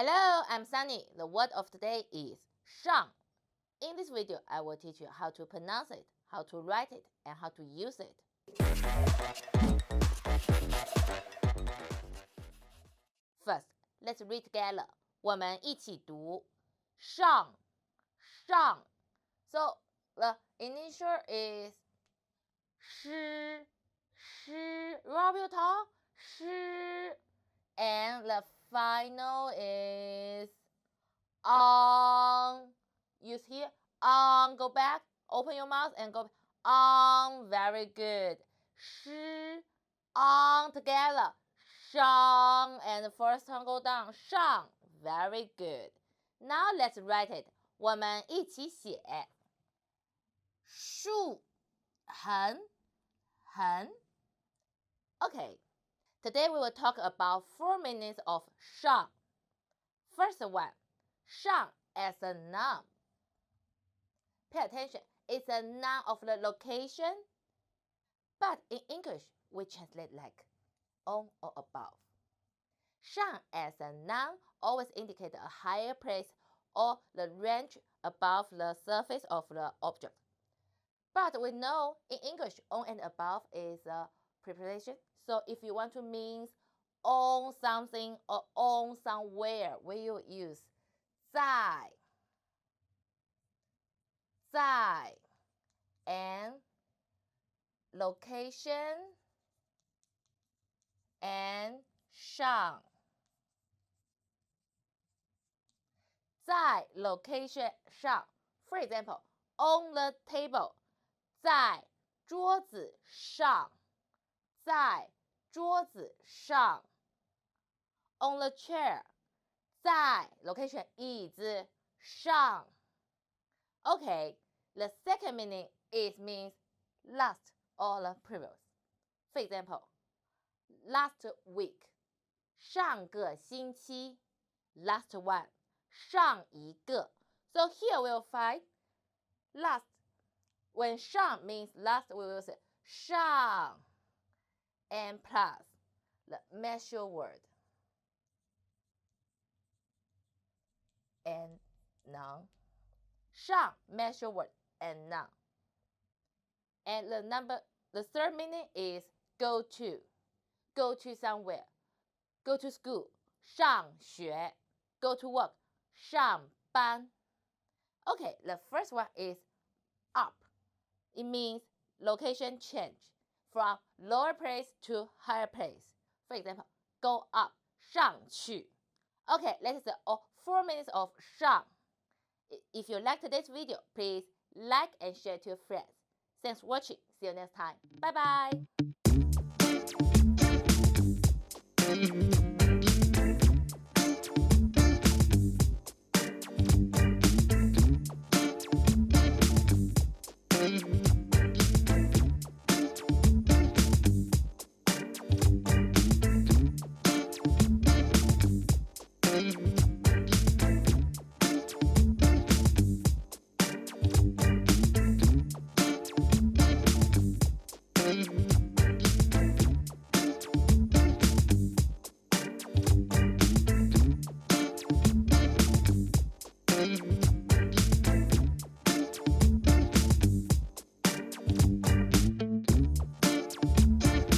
Hello, I'm Sunny. The word of today is 上. In this video, I will teach you how to pronounce it, how to write it, and how to use it. First, let's read together. 我们一起读上 So the initial is 诗 Rob your tongue 诗 and the final is on. Use here on. Go back. Open your mouth and go on. Very good. 诗 on together. 上 and the first tongue go down. 上 Very good. Now let's write it. 我们一起写竖横 Okay. Today we will talk about 4 meanings of 上. First one, 上 as a noun. Pay attention. It's a noun of the location, but in English we translate like on or above. 上 as a noun always indicate a higher place or the range above the surface of the object. But we know in English on and above is a preposition. So if you want to mean on something or on somewhere, we will use 在 and location and 上 在 location 上 For example, on the table 在桌子上在桌子上 On the chair 在 location 椅子上 Okay, the second meaning means last or the previous. For example, last week 上个星期 last one 上一个 So here we'll find last. When 上 means last, we will say 上 and plus the measure word and noun. 上 measure word and noun. And the third meaning is go to somewhere. Go to school 上学 Go to work 上班 Okay, the first one is up. It means location change from lower place to higher place. For example, go up 上去 Okay, let's say 4 minutes of 上 If you like today's video, please like and share to your friends. Thanks for watching. See you next time. Bye bye.